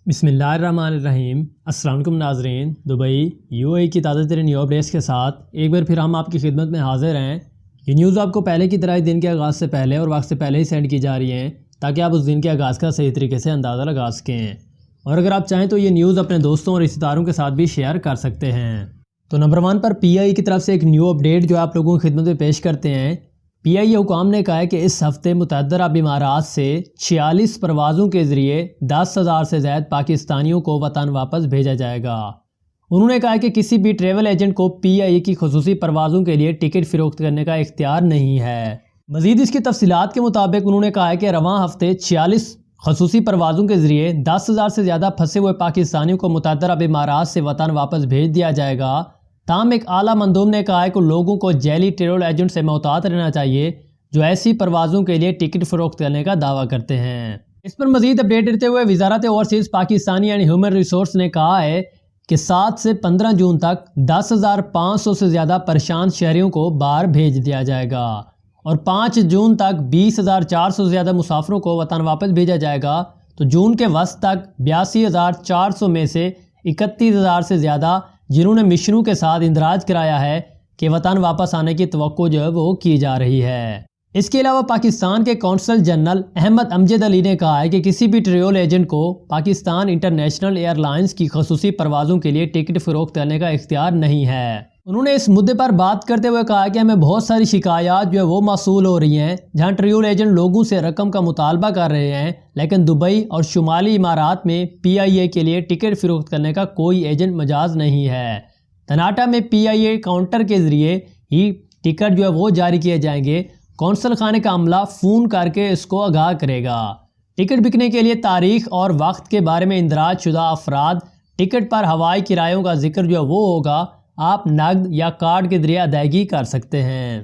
بسم اللہ الرحمن الرحیم۔ السلام علیکم ناظرین، دبئی UAE کی تازہ ترین نیو اپڈیٹس کے ساتھ ایک بار پھر ہم آپ کی خدمت میں حاضر ہیں۔ یہ نیوز آپ کو پہلے کی طرح ہی دن کے آغاز سے پہلے اور وقت سے پہلے ہی سینڈ کی جا رہی ہیں تاکہ آپ اس دن کے آغاز کا صحیح طریقے سے اندازہ لگا سکیں، اور اگر آپ چاہیں تو یہ نیوز اپنے دوستوں اور رشتہ داروں کے ساتھ بھی شیئر کر سکتے ہیں۔ تو نمبر 1 پر PI کی طرف سے ایک نیو اپڈیٹ جو آپ لوگوں کی خدمت میں پیش کرتے ہیں۔ PI حکام نے کہا ہے کہ اس ہفتے متعدد عرب امارات سے 46 پروازوں کے ذریعے 10,000 سے زائد پاکستانیوں کو وطن واپس بھیجا جائے گا۔ انہوں نے کہا کہ کسی بھی ٹریول ایجنٹ کو PI کی خصوصی پروازوں کے لیے ٹکٹ فروخت کرنے کا اختیار نہیں ہے۔ مزید اس کی تفصیلات کے مطابق انہوں نے کہا کہ رواں ہفتے 46 خصوصی پروازوں کے ذریعے 10,000 سے زیادہ پھنسے ہوئے پاکستانیوں کو متعدد عرب امارات سے وطن واپس بھیج دیا جائے گا۔ تاہم ایک اعلیٰ مندوب نے کہا ہے کہ لوگوں کو جعلی ٹریول ایجنٹ سے محتاط رہنا چاہیے جو ایسی پروازوں کے لیے ٹکٹ فروخت کرنے کا دعویٰ کرتے ہیں۔ اس پر مزید اپڈیٹ دیتے ہوئے وزارت overseas Pakistani and human resource نے کہا ہے کہ 7 سے 15 جون تک 10,500 سے زیادہ پریشان شہریوں کو باہر بھیج دیا جائے گا، اور 5 جون تک 20,400 سے زیادہ مسافروں کو وطن واپس بھیجا جائے گا۔ تو جون کے وسط تک 82,400 میں سے 31,000 سے زیادہ جنہوں نے مشنوں کے ساتھ اندراج کرایا ہے کہ وطن واپس آنے کی توقع جو ہے وہ کی جا رہی ہے۔ اس کے علاوہ پاکستان کے کونسل جنرل احمد امجد علی نے کہا ہے کہ کسی بھی ٹریول ایجنٹ کو پاکستان انٹرنیشنل ایئر لائنز کی خصوصی پروازوں کے لیے ٹکٹ فروخت کرنے کا اختیار نہیں ہے۔ انہوں نے اس مدعے پر بات کرتے ہوئے کہا کہ ہمیں بہت ساری شکایات جو ہے وہ موصول ہو رہی ہیں جہاں ٹریول ایجنٹ لوگوں سے رقم کا مطالبہ کر رہے ہیں، لیکن دبئی اور شمالی امارات میں PIA کے لیے ٹکٹ فروخت کرنے کا کوئی ایجنٹ مجاز نہیں ہے۔ تناٹا میں PIA کاؤنٹر کے ذریعے ہی ٹکٹ جو ہے وہ جاری کیے جائیں گے۔ کونسل خانے کا عملہ فون کر کے اس کو آگاہ کرے گا۔ ٹکٹ بکنے کے لیے تاریخ اور وقت کے بارے میں اندراج شدہ افراد ٹکٹ پر ہوائی کرایوں کا ذکر جو ہے وہ ہوگا۔ آپ نقد یا کارڈ کے ذریعے ادائیگی کر سکتے ہیں۔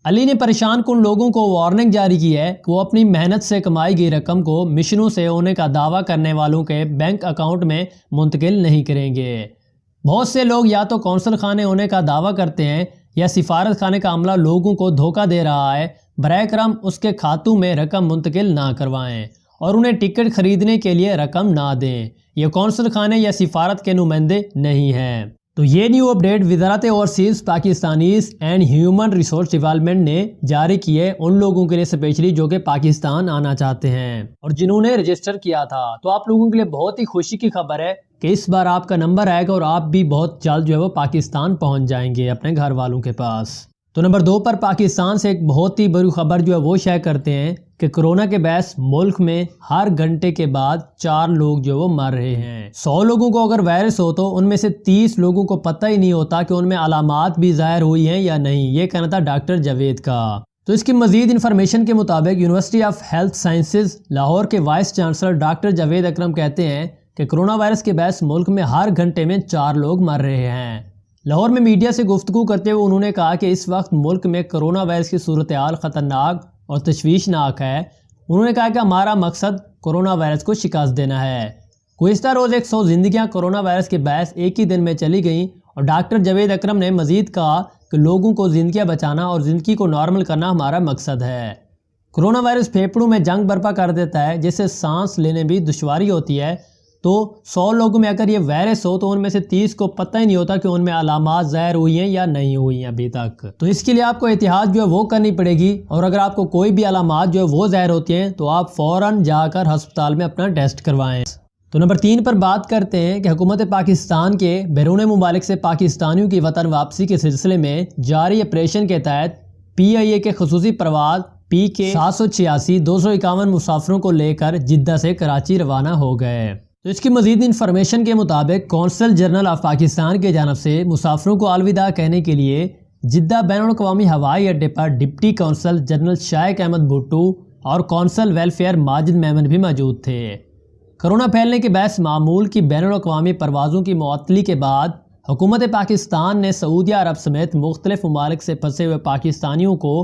علی نے پریشان کن لوگوں کو وارننگ جاری کی ہے کہ وہ اپنی محنت سے کمائی گئی رقم کو مشنوں سے ہونے کا دعویٰ کرنے والوں کے بینک اکاؤنٹ میں منتقل نہیں کریں گے۔ بہت سے لوگ یا تو کونسل خانے ہونے کا دعویٰ کرتے ہیں یا سفارت خانے کا عملہ لوگوں کو دھوکہ دے رہا ہے۔ براہ کرم اس کے کھاتوں میں رقم منتقل نہ کروائیں اور انہیں ٹکٹ خریدنے کے لیے رقم نہ دیں۔ یہ کونسل خانے یا سفارت کے نمائندے نہیں ہیں۔ تو یہ نیو اپڈیٹ وزارت overseas Pakistanis and human resource development نے جاری کی ہے ان لوگوں کے لیے اسپیشلی جو کہ پاکستان آنا چاہتے ہیں اور جنہوں نے رجسٹر کیا تھا۔ تو آپ لوگوں کے لیے بہت ہی خوشی کی خبر ہے کہ اس بار آپ کا نمبر آئے گا اور آپ بھی بہت جلد جو ہے وہ پاکستان پہنچ جائیں گے اپنے گھر والوں کے پاس۔ تو نمبر 2 پر پاکستان سے ایک بہت ہی بڑی خبر جو ہے وہ شیئر کرتے ہیں کہ کرونا کے باعث ملک میں ہر گھنٹے کے بعد 4 لوگ جو وہ مر رہے ہیں۔ 100 لوگوں کو اگر وائرس ہو تو ان میں سے 30 لوگوں کو پتہ ہی نہیں ہوتا کہ ان میں علامات بھی ظاہر ہوئی ہیں یا نہیں۔ یہ کہنا تھا ڈاکٹر جاوید کا۔ تو اس کی مزید انفارمیشن کے مطابق university of health sciences Lahore کے وائس چانسلر ڈاکٹر جاوید اکرم کہتے ہیں کہ کرونا وائرس کے باعث ملک میں ہر گھنٹے میں 4 لوگ مر رہے ہیں۔ لاہور میں میڈیا سے گفتگو کرتے ہوئے انہوں نے کہا کہ اس وقت ملک میں کرونا وائرس کی صورتحال خطرناک اور تشویشناک ہے۔ انہوں نے کہا کہ ہمارا مقصد کرونا وائرس کو شکست دینا ہے۔ گزشتہ روز 100 زندگیاں کرونا وائرس کے باعث ایک ہی دن میں چلی گئیں، اور ڈاکٹر جاوید اکرم نے مزید کہا کہ لوگوں کو زندگیاں بچانا اور زندگی کو نارمل کرنا ہمارا مقصد ہے۔ کرونا وائرس پھیپھڑوں میں جنگ برپا کر دیتا ہے جس سے سانس لینے بھی دشواری ہوتی ہے۔ تو 100 لوگوں میں اگر یہ وائرس ہو تو ان میں سے 30 کو پتہ ہی نہیں ہوتا کہ ان میں علامات ظاہر ہوئی ہیں یا نہیں ہوئی ہیں ابھی تک۔ تو اس کے لیے آپ کو احتیاط جو ہے وہ کرنی پڑے گی، اور اگر آپ کو کوئی بھی علامات جو ہے وہ ظاہر ہوتی ہیں تو آپ فوراً جا کر ہسپتال میں اپنا ٹیسٹ کروائیں۔ تو نمبر 3 پر بات کرتے ہیں کہ حکومت پاکستان کے بیرون ممالک سے پاکستانیوں کی وطن واپسی کے سلسلے میں جاری آپریشن کے تحت PIA کے خصوصی پرواز PK 786 251 مسافروں کو لے کر جدہ سے کراچی روانہ ہو گئے۔ تو اس کی مزید انفارمیشن کے مطابق کونسل جنرل آف پاکستان کی جانب سے مسافروں کو الوداع کہنے کے لیے جدہ بین الاقوامی ہوائی اڈے پر ڈپٹی کونسل جنرل شائق احمد بھٹو اور کونسل ویلفیئر ماجد میمن بھی موجود تھے۔ کرونا پھیلنے کے باعث معمول کی بین الاقوامی پروازوں کی معطلی کے بعد حکومت پاکستان نے سعودی عرب سمیت مختلف ممالک سے پھنسے ہوئے پاکستانیوں کو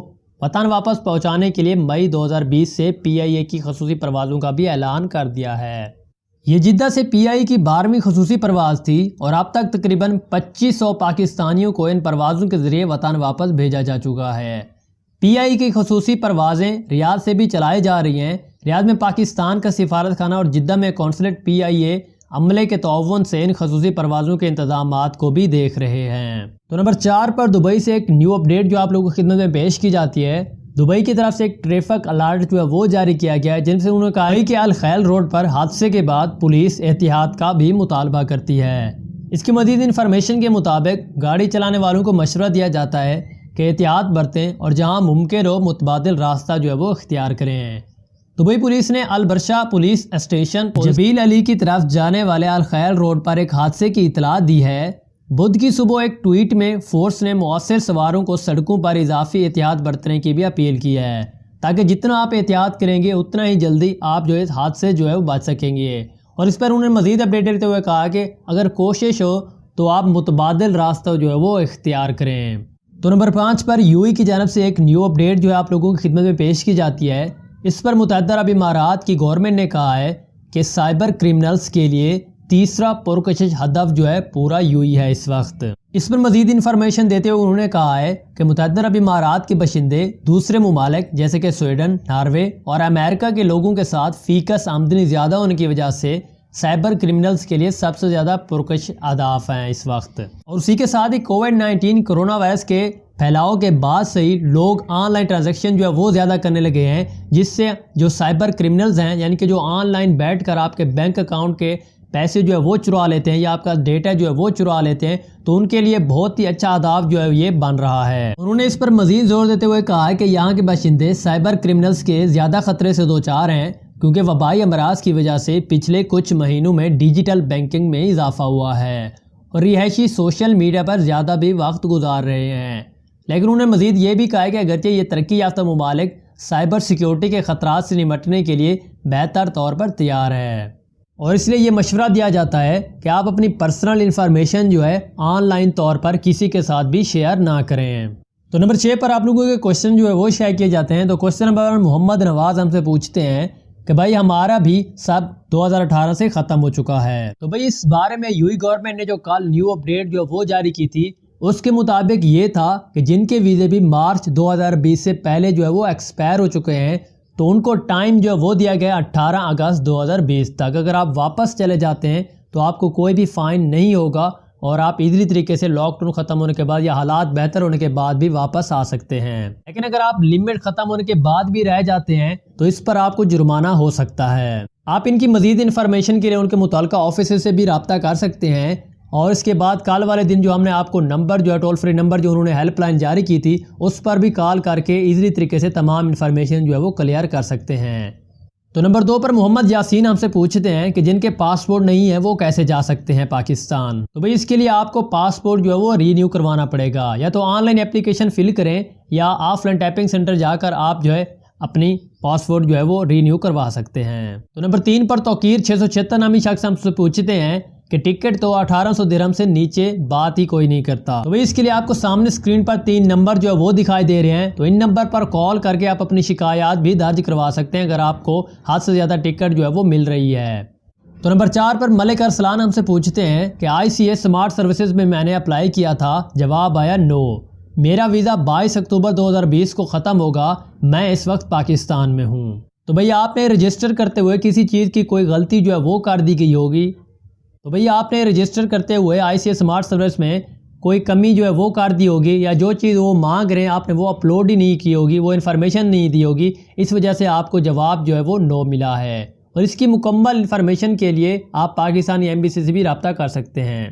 وطن واپس پہنچانے کے لیے مئی 2020 سے PIA کی خصوصی پروازوں کا بھی اعلان کر دیا ہے۔ یہ جدہ سے PIA کی 12ویں خصوصی پرواز تھی، اور اب تک تقریباً 2500 پاکستانیوں کو ان پروازوں کے ذریعے وطن واپس بھیجا جا چکا ہے۔ PIA کی خصوصی پروازیں ریاض سے بھی چلائی جا رہی ہیں۔ ریاض میں پاکستان کا سفارت خانہ اور جدہ میں کونسلیٹ PIA عملے کے تعاون سے ان خصوصی پروازوں کے انتظامات کو بھی دیکھ رہے ہیں۔ تو نمبر 4 پر دبئی سے ایک نیو اپڈیٹ جو آپ لوگوں کی خدمت میں پیش کی جاتی ہے۔ دبئی کی طرف سے ایک ٹریفک الرٹ جو ہے وہ جاری کیا گیا ہے، جن سے انہوں نے کہا ہے کہ الخیل روڈ پر حادثے کے بعد پولیس احتیاط کا بھی مطالبہ کرتی ہے۔ اس کی مزید انفارمیشن کے مطابق گاڑی چلانے والوں کو مشورہ دیا جاتا ہے کہ احتیاط برتیں اور جہاں ممکن ہو متبادل راستہ جو ہے وہ اختیار کریں۔ دبئی پولیس نے البرشا پولیس اسٹیشن جبیل علی کی طرف جانے والے الخیل روڈ پر ایک حادثے کی اطلاع دی ہے۔ بدھ کی صبح ایک ٹویٹ میں فورس نے مؤثر سواروں کو سڑکوں پر اضافی احتیاط برتنے کی بھی اپیل کی ہے، تاکہ جتنا آپ احتیاط کریں گے اتنا ہی جلدی آپ جو اس حادثے جو ہے وہ بچ سکیں گے۔ اور اس پر انہوں نے مزید اپڈیٹ دیتے ہوئے کہا کہ اگر کوشش ہو تو آپ متبادل راستہ جو ہے وہ اختیار کریں۔ تو نمبر 5 پر یو اے کی جانب سے ایک نیو اپڈیٹ جو ہے آپ لوگوں کی خدمت میں پیش کی جاتی ہے۔ اس پر متحدہ عرب امارات کی گورنمنٹ نے کہا ہے کہ سائبر کرمنلز کے لیے تیسرا پرکشش ہدف جو ہے پورا یو اے ہے اس وقت۔ اس پر مزید انفارمیشن دیتے ہوئے انہوں نے کہا ہے کہ متحدہ عرب امارات کے باشندے دوسرے ممالک جیسے کہ سویڈن، ناروے اور امریکہ کے لوگوں کے ساتھ فیکس آمدنی زیادہ ہونے کی وجہ سے سائبر کرمنلز کے لیے سب سے زیادہ پرکشش اہداف ہیں اس وقت۔ اور اسی کے ساتھ ہی کووڈ-19 کرونا وائرس کے پھیلاؤ کے بعد سے ہی لوگ آن لائن ٹرانزیکشن جو ہے وہ زیادہ کرنے لگے ہیں، جس سے جو سائبر کرمنلز ہیں یعنی کہ جو آن لائن بیٹھ کر آپ کے بینک اکاؤنٹ کے پیسے جو ہے وہ چرا لیتے ہیں یا آپ کا ڈیٹا جو ہے وہ چرا لیتے ہیں، تو ان کے لیے بہت ہی اچھا ہدف جو ہے یہ بن رہا ہے۔ انہوں نے اس پر مزید زور دیتے ہوئے کہا ہے کہ یہاں کے باشندے سائبر کرمنلز کے زیادہ خطرے سے دوچار ہیں، کیونکہ وبائی امراض کی وجہ سے پچھلے کچھ مہینوں میں ڈیجیٹل بینکنگ میں اضافہ ہوا ہے اور رہائشی سوشل میڈیا پر زیادہ بھی وقت گزار رہے ہیں۔ لیکن انہوں نے مزید یہ بھی کہا ہے کہ اگرچہ یہ ترقی یافتہ ممالک سائبر سیکیورٹی کے خطرات سے نمٹنے کے لیے بہتر طور پر تیار ہے، اور اس لیے یہ مشورہ دیا جاتا ہے کہ آپ اپنی پرسنل انفارمیشن جو ہے آن لائن طور پر کسی کے ساتھ بھی شیئر نہ کریں۔ تو نمبر 6 پر آپ لوگوں کے کوشچن جو ہے وہ شیئر کیے جاتے ہیں۔ تو کوشچن نمبر محمد نواز ہم سے پوچھتے ہیں کہ بھائی ہمارا بھی سب 2018 سے ختم ہو چکا ہے، تو بھائی اس بارے میں یو اے گورنمنٹ نے جو کل نیو اپڈیٹ جو وہ جاری کی تھی، اس کے مطابق یہ تھا کہ جن کے ویزے بھی مارچ 2020 سے پہلے جو ہے وہ ایکسپائر ہو چکے ہیں، تو ان کو ٹائم جو ہے وہ دیا گیا 18 اگست 2020 تک۔ اگر آپ واپس چلے جاتے ہیں تو آپ کو کوئی بھی فائن نہیں ہوگا اور آپ ایزلی طریقے سے لاک ڈاؤن ختم ہونے کے بعد یا حالات بہتر ہونے کے بعد بھی واپس آ سکتے ہیں۔ لیکن اگر آپ لمٹ ختم ہونے کے بعد بھی رہ جاتے ہیں تو اس پر آپ کو جرمانہ ہو سکتا ہے۔ آپ ان کی مزید انفارمیشن کے لیے ان کے متعلقہ آفیسز سے بھی رابطہ کر سکتے ہیں، اور اس کے بعد کال والے دن جو ہم نے آپ کو نمبر جو ہے ٹول فری نمبر جو انہوں نے ہیلپ لائن جاری کی تھی، اس پر بھی کال کر کے ایزلی طریقے سے تمام انفارمیشن جو ہے وہ کلیئر کر سکتے ہیں۔ تو نمبر 2 پر محمد یاسین ہم سے پوچھتے ہیں کہ جن کے پاسپورٹ نہیں ہے وہ کیسے جا سکتے ہیں پاکستان۔ تو بھئی اس کے لیے آپ کو پاسپورٹ جو ہے وہ رینیو کروانا پڑے گا، یا تو آن لائن اپلیکیشن فل کریں یا آف لائن ٹائپنگ سینٹر جا کر آپ جو ہے اپنی پاسپورٹ جو ہے وہ رینیو کروا سکتے ہیں۔ تو نمبر 3 پر توقیر 676 نامی شخص ہم سے پوچھتے ہیں کہ ٹکٹ تو 1800 درہم سے نیچے بات ہی کوئی نہیں کرتا۔ تو اس کے لیے آپ کو سامنے اسکرین پر 3 نمبر جو ہے وہ دکھائی دے رہے ہیں، تو ان نمبر پر کال کر کے آپ اپنی شکایات بھی درج کروا سکتے ہیں اگر آپ کو حد سے زیادہ ٹکٹ جو ہے وہ مل رہی ہے۔ تو نمبر 4 پر ملک ارسلان ہم سے پوچھتے ہیں کہ آئی سی ایس اسمارٹ سروسز میں نے اپلائی کیا تھا، جواب آیا نو، میرا ویزا 22 اکتوبر 2020 کو ختم ہوگا، میں اس وقت پاکستان میں ہوں۔ تو بھئی آپ نے رجسٹر کرتے ہوئے کسی چیز کی کوئی غلطی جو ہے وہ کر دی گئی ہوگی، تو بھئی آپ نے رجسٹر کرتے ہوئے آئی سی ایس اسمارٹ سروس میں کوئی کمی جو ہے وہ کر دی ہوگی، یا جو چیز وہ مانگ رہے ہیں آپ نے وہ اپلوڈ ہی نہیں کی ہوگی، وہ انفارمیشن نہیں دی ہوگی، اس وجہ سے آپ کو جواب جو ہے وہ نو ملا ہے۔ اور اس کی مکمل انفارمیشن کے لیے آپ پاکستانی ایمبیسی سے بھی رابطہ کر سکتے ہیں۔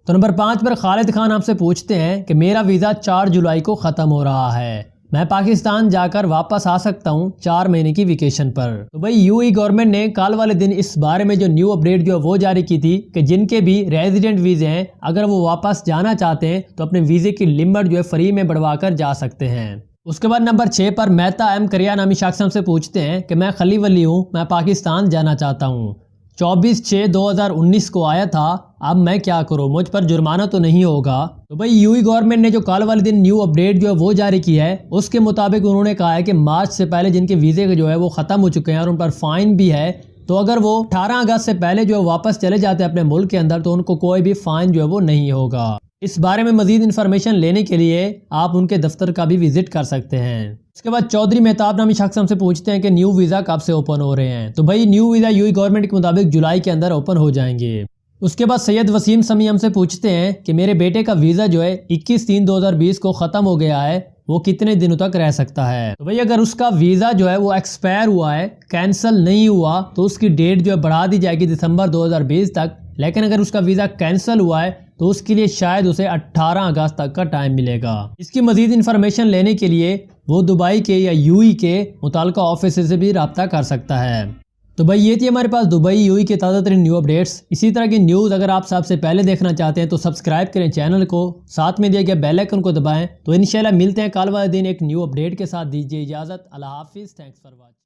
تو نمبر 5 پر خالد خان آپ سے پوچھتے ہیں کہ میرا ویزا 4 جولائی کو ختم ہو رہا ہے، میں پاکستان جا کر واپس آ سکتا ہوں 4 مہینے کی ویکیشن پر۔ تو بھئی یو اے گورنمنٹ نے کل والے دن اس بارے میں جو نیو اپڈیٹ جو وہ جاری کی تھی کہ جن کے بھی ریزیڈنٹ ویزے ہیں اگر وہ واپس جانا چاہتے ہیں تو اپنے ویزے کی لمٹ جو ہے فری میں بڑھوا کر جا سکتے ہیں۔ اس کے بعد نمبر 6 پر مہتا ایم کریا نامی شخص ہم سے پوچھتے ہیں کہ میں خلی ولی ہوں، میں پاکستان جانا چاہتا ہوں، 24/6/2019 کو آیا تھا، اب میں کیا کروں، مجھ پر جرمانہ تو نہیں ہوگا؟ تو بھئی یو اے گورنمنٹ نے جو کل والے دن نیو اپڈیٹ جو ہے وہ جاری کی ہے، اس کے مطابق انہوں نے کہا ہے کہ مارچ سے پہلے جن کے ویزے جو ہے وہ ختم ہو چکے ہیں اور ان پر فائن بھی ہے، تو اگر وہ 18 اگست سے پہلے جو ہے واپس چلے جاتے ہیں اپنے ملک کے اندر تو ان کو کوئی بھی فائن جو ہے وہ نہیں ہوگا۔ اس بارے میں مزید انفارمیشن لینے کے لیے آپ ان کے دفتر کا بھی وزٹ کر سکتے ہیں۔ اس کے بعد چودھری مہتاب نامی شخص ہم سے پوچھتے ہیں کہ نیو ویزا کب سے اوپن ہو رہے ہیں؟ تو بھائی new visa you a government کے مطابق جولائی کے اندر اوپن ہو جائیں گے۔ اس کے بعد سید وسیم سمی ہم سے پوچھتے ہیں کہ میرے بیٹے کا ویزا جو ہے 21/3/2020 کو ختم ہو گیا ہے، وہ کتنے دنوں تک رہ سکتا ہے؟ تو بھئی اگر اس کا ویزا جو ہے وہ ایکسپائر ہوا ہے، کینسل نہیں ہوا، تو اس کی ڈیٹ جو ہے بڑھا دی جائے گی دسمبر 2020 تک۔ لیکن اگر اس کا ویزا کینسل ہوا ہے تو اس کے لیے شاید اسے 18 اگست تک کا ٹائم ملے گا۔ اس کی مزید انفارمیشن لینے کے لیے وہ دبئی کے یا یو ای کے متعلقہ آفس سے بھی رابطہ کر سکتا ہے۔ تو بھائی یہ تھی ہمارے پاس دبئی یو ای کے تازہ ترین نیو اپڈیٹس۔ اسی طرح کی نیوز اگر آپ سب سے پہلے دیکھنا چاہتے ہیں تو سبسکرائب کریں چینل کو، ساتھ میں دیا گیا بیل آئیکن کو دبائیں۔ تو انشاءاللہ ملتے ہیں کل والے دن ایک نیو اپڈیٹ کے ساتھ۔ دیجیے اجازت، اللہ حافظ، تھینکس فار واچنگ۔